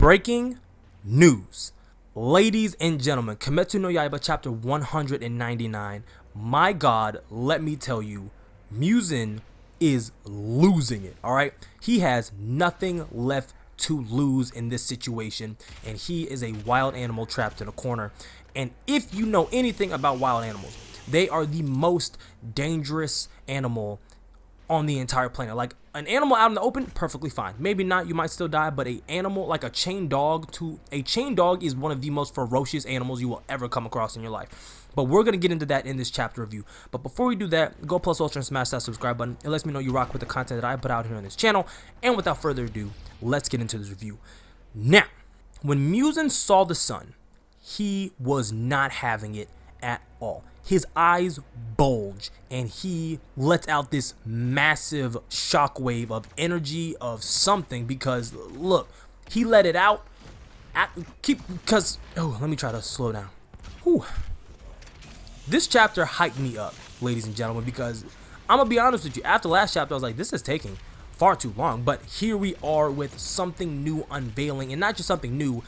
Breaking news. Ladies and gentlemen, Kimetsu no Yaiba chapter 199. My God, let me tell you, Muzan is losing it, alright? He has nothing left to lose in this situation, and he is a wild animal trapped in a corner. And if you know anything about wild animals, they are the most dangerous animal on the entire planet. Like an animal out in the open, perfectly fine. Maybe not, you might still die, but a animal like a chained dog is one of the most ferocious animals you will ever come across in your life. But we're gonna get into that in this chapter review. But before we do that, go plus ultra and smash that subscribe button. It lets me know you rock with the content that I put out here on this channel. And without further ado, let's get into this review. Now, when Muzan saw the sun, he was not having it at all. His eyes bulge and he lets out this massive shockwave of energy of something, because look, he let it out let me try to slow down. Whew. This chapter hyped me up, ladies and gentlemen, because I'm gonna be honest with you, after last chapter I was like, this is taking far too long, but here we are with something new unveiling, and not just something new.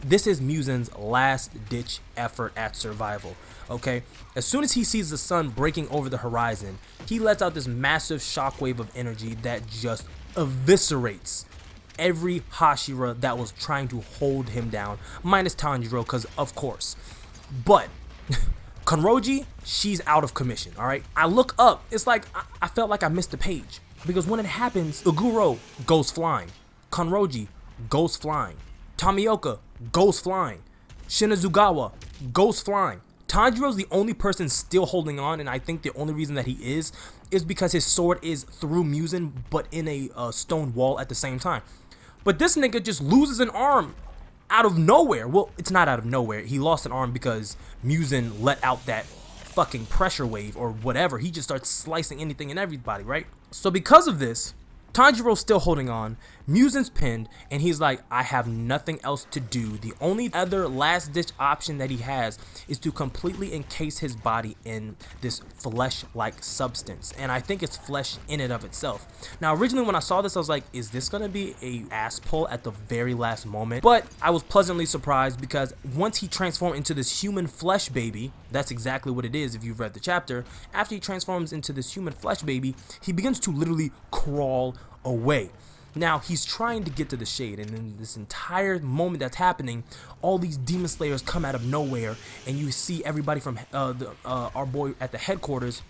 This is Muzan's last ditch effort at survival. Okay, as soon as he sees the sun breaking over the horizon, he lets out this massive shockwave of energy that just eviscerates every Hashira that was trying to hold him down, minus Tanjiro, because of course. But Kanroji, she's out of commission. All right, I look up, it's like I felt like I missed a page, because when it happens, Uguro goes flying, Kanroji goes flying, Tomioka goes flying, Shinazugawa goes flying. Tanjiro's the only person still holding on, and I think the only reason that he is because his sword is through Muzan, but in a stone wall at the same time. But this nigga just loses an arm out of nowhere. Well, it's not out of nowhere. He lost an arm because Muzan let out that fucking pressure wave or whatever. He just starts slicing anything and everybody, right? So because of this, Tanjiro's still holding on, Muzan's pinned, and he's like, I have nothing else to do. The only other last-ditch option that he has is to completely encase his body in this flesh-like substance. And I think it's flesh in and of itself. Now, originally when I saw this, I was like, is this going to be a ass pull at the very last moment? But I was pleasantly surprised, because once he transformed into this human flesh baby, that's exactly what it is if you've read the chapter. After he transforms into this human flesh baby, he begins to literally crawl away. Now he's trying to get to the shade, and in this entire moment that's happening, all these demon slayers come out of nowhere, and you see everybody from our boy at the headquarters.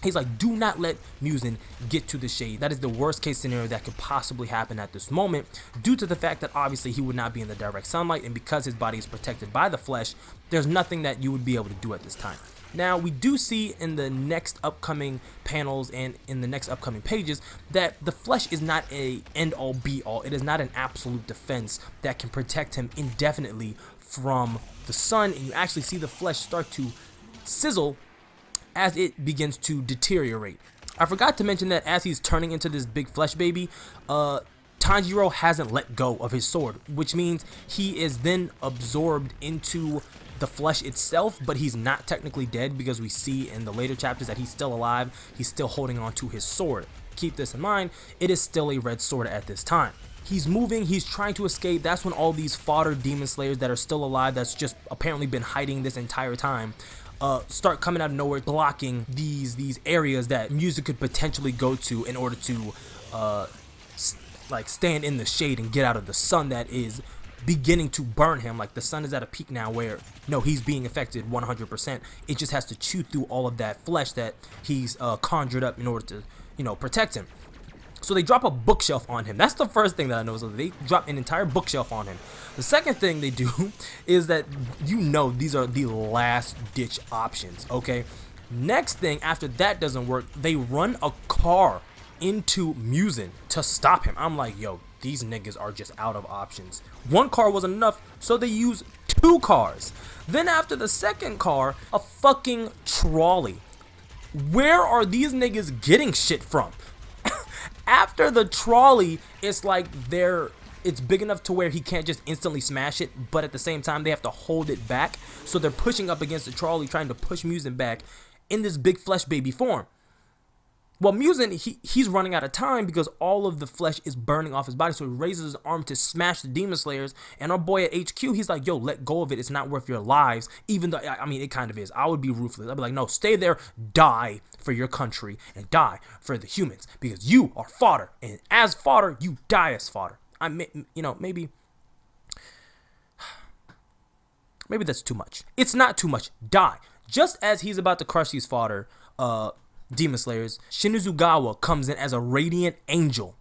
He's like, do not let Muzan get to the shade. That is the worst case scenario that could possibly happen at this moment, due to the fact that obviously he would not be in the direct sunlight, and because his body is protected by the flesh, there's nothing that you would be able to do at this time. Now, we do see in the next upcoming panels and in the next upcoming pages that the flesh is not a end-all be-all. It is not an absolute defense that can protect him indefinitely from the sun, and you actually see the flesh start to sizzle as it begins to deteriorate. I forgot to mention that as he's turning into this big flesh baby, Tanjiro hasn't let go of his sword, which means he is then absorbed into the flesh itself, but he's not technically dead, because we see in the later chapters that he's still alive. He's still holding on to his sword. Keep this in mind, it is still a red sword at this time. He's moving, he's trying to escape. That's when all these fodder demon slayers that are still alive, that's just apparently been hiding this entire time, start coming out of nowhere, blocking these areas that Muzan could potentially go to in order to like stand in the shade and get out of the sun that is beginning to burn him. Like the sun is at a peak now where no, he's being affected 100%. It just has to chew through all of that flesh that he's conjured up in order to, you know, protect him. So they drop a bookshelf on him. That's the first thing that I noticed. They drop an entire bookshelf on him. The second thing they do is that, you know, these are the last ditch options. Okay, next thing, after that doesn't work, they run a car into Muzan to stop him. I'm like, yo, these niggas are just out of options. One car wasn't enough, so they use two cars. Then after the second car, a fucking trolley. Where are these niggas getting shit from? After the trolley, it's like it's big enough to where he can't just instantly smash it, but at the same time they have to hold it back. So they're pushing up against the trolley, trying to push Muzan back in this big flesh baby form. Well, Muzan, he's running out of time because all of the flesh is burning off his body. So he raises his arm to smash the Demon Slayers. And our boy at HQ, he's like, yo, let go of it. It's not worth your lives. Even though, I mean, it kind of is. I would be ruthless. I'd be like, no, stay there, die for your country, and die for the humans. Because you are fodder. And as fodder, you die as fodder. Maybe that's too much. It's not too much. Die. Just as he's about to crush these fodder, Demon Slayers, Shinizugawa comes in as a radiant angel,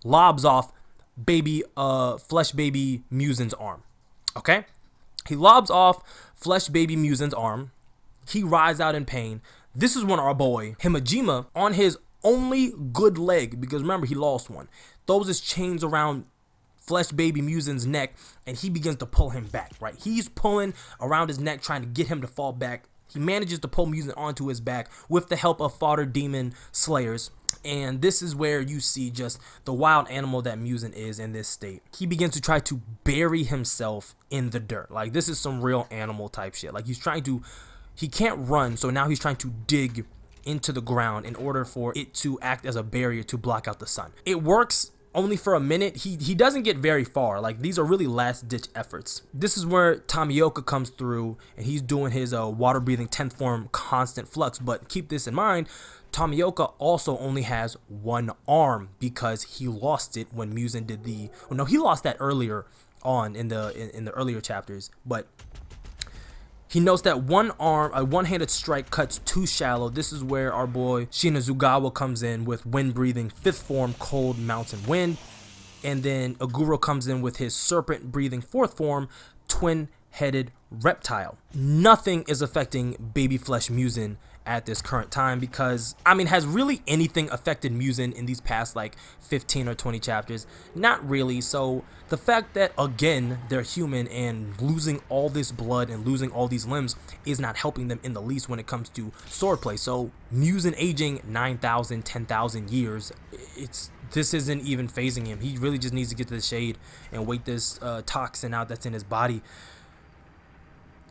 lobs off flesh baby Muzan's arm. Okay? He lobs off flesh baby Muzan's arm. He writhes out in pain. This is when our boy Himajima, on his only good leg, because remember he lost one, throws his chains around flesh baby Muzan's neck, and he begins to pull him back, right? He's pulling around his neck, trying to get him to fall back. He manages to pull Muzan onto his back with the help of fodder Demon Slayers. And this is where you see just the wild animal that Muzan is in this state. He begins to try to bury himself in the dirt. Like, this is some real animal type shit. Like, he can't run, so now he's trying to dig into the ground in order for it to act as a barrier to block out the sun. It works only for a minute. He doesn't get very far. Like, these are really last ditch efforts. This is where Tomioka comes through, and he's doing his water breathing 10th form constant flux. But keep this in mind, Tomioka also only has one arm because he lost it when Muzan did he lost that earlier on in the earlier chapters. But he knows that a one-handed strike cuts too shallow. This is where our boy Shinazugawa comes in with wind-breathing 5th form cold mountain wind. And then Aguro comes in with his serpent-breathing 4th form twin-headed reptile. Nothing is affecting baby flesh Muzan at this current time because, has really anything affected Muzan in these past like 15 or 20 chapters? Not really. So the fact that, again, they're human and losing all this blood and losing all these limbs is not helping them in the least when it comes to swordplay. So Muzan aging 9,000, 10,000 years, this isn't even phasing him. He really just needs to get to the shade and wait this toxin out that's in his body.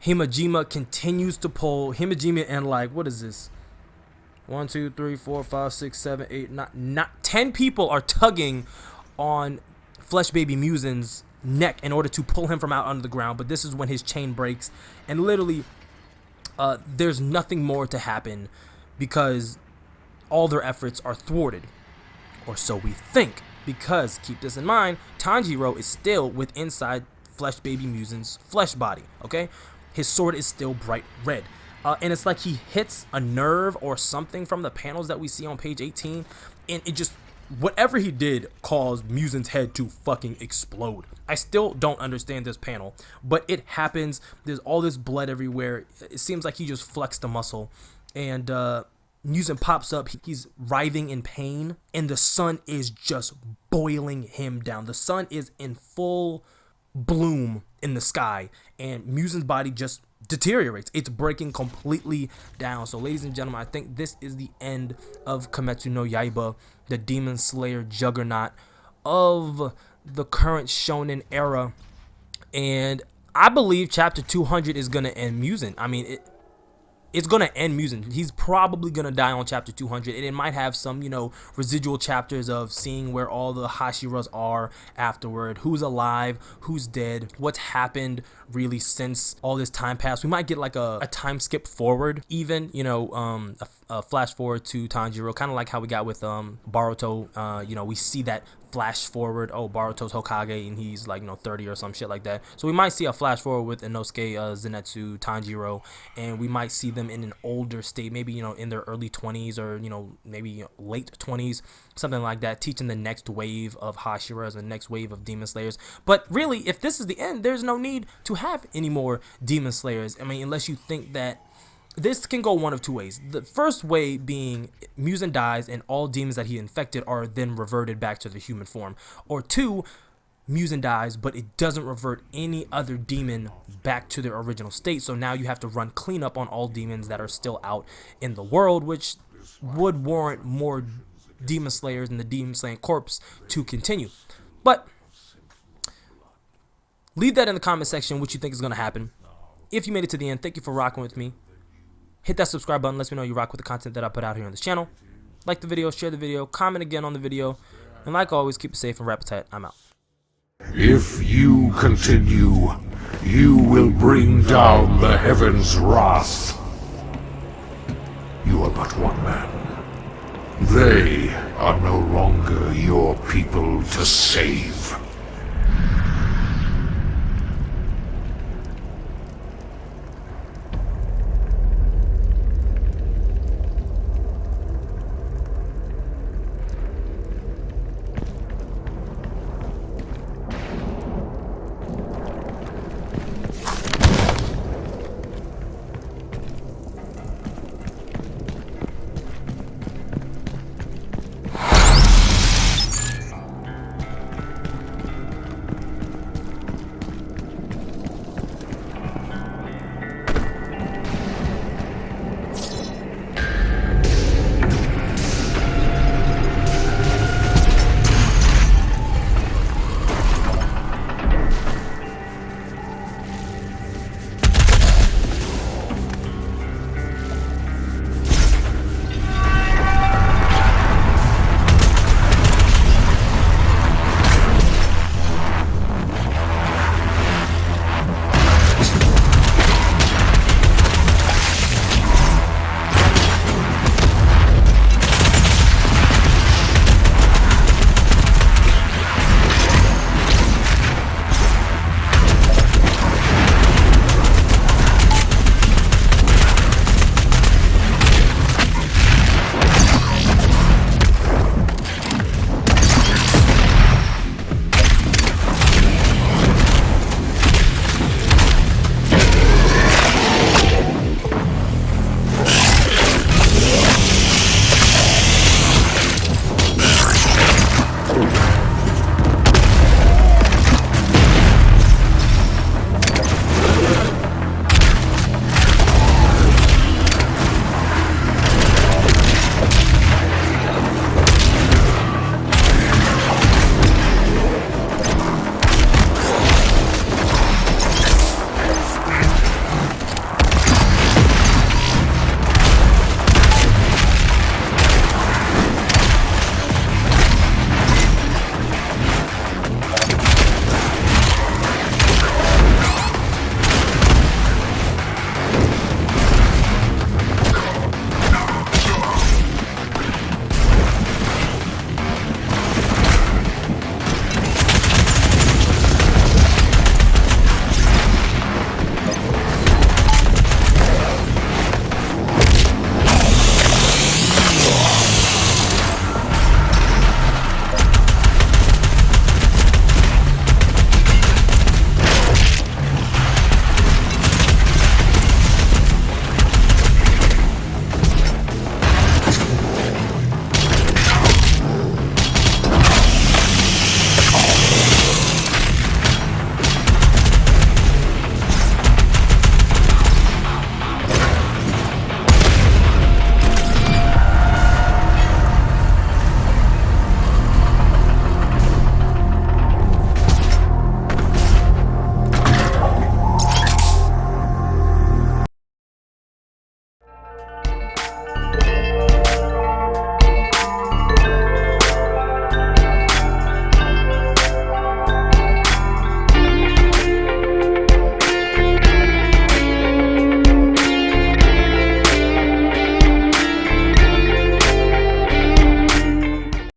Himajima continues to pull. Himajima and what is this? 1, 2, 3, 4, 5, 6, 7, 8, 9, 10 people are tugging on flesh baby Muzan's neck in order to pull him from out under the ground. But this is when his chain breaks, and literally there's nothing more to happen because all their efforts are thwarted, or so we think. Because keep this in mind, Tanjiro is still inside flesh baby Muzan's flesh body. Okay. His sword is still bright red. And it's like he hits a nerve or something from the panels that we see on page 18. And it just, whatever he did caused Muzan's head to fucking explode. I still don't understand this panel, but it happens. There's all this blood everywhere. It seems like he just flexed a muscle. And Muzan pops up. He's writhing in pain. And the sun is just boiling him down. The sun is in full bloom in the sky, and Muzan's body just deteriorates. It's breaking completely down. So ladies and gentlemen, I think this is the end of Kimetsu no Yaiba, the Demon Slayer juggernaut of the current shonen era. And I believe chapter 200 is going to end Muzan. It's going to end Muzan. He's probably going to die on chapter 200. And it might have some, residual chapters of seeing where all the Hashiras are afterward. Who's alive, who's dead, what's happened really since all this time passed. We might get like a time skip forward even, a flash forward to Tanjiro. Kind of like how we got with Boruto. We see that flash forward. Oh, Boruto's Hokage and he's 30 or some shit like that. So we might see a flash forward with Inosuke, Zenitsu, Tanjiro, and we might see them in an older state, maybe in their early 20s or maybe late 20s, something like that, teaching the next wave of Hashiras and the next wave of Demon Slayers. But really, if this is the end, there's no need to have any more Demon Slayers. Unless you think that this can go one of two ways. The first way being Muzan dies and all demons that he infected are then reverted back to the human form. Or two, Muzan dies, but it doesn't revert any other demon back to their original state. So now you have to run cleanup on all demons that are still out in the world, which would warrant more Demon Slayers and the Demon Slaying Corps to continue. But leave that in the comment section what you think is going to happen. If you made it to the end, thank you for rocking with me. Hit that subscribe button. Let me know you rock with the content that I put out here on this channel. like the video, share the video, comment again on the video, and like always, keep it safe and rapid tight. I'm out. If you continue, you will bring down the heavens' wrath. You are but one man. They are no longer your people to save.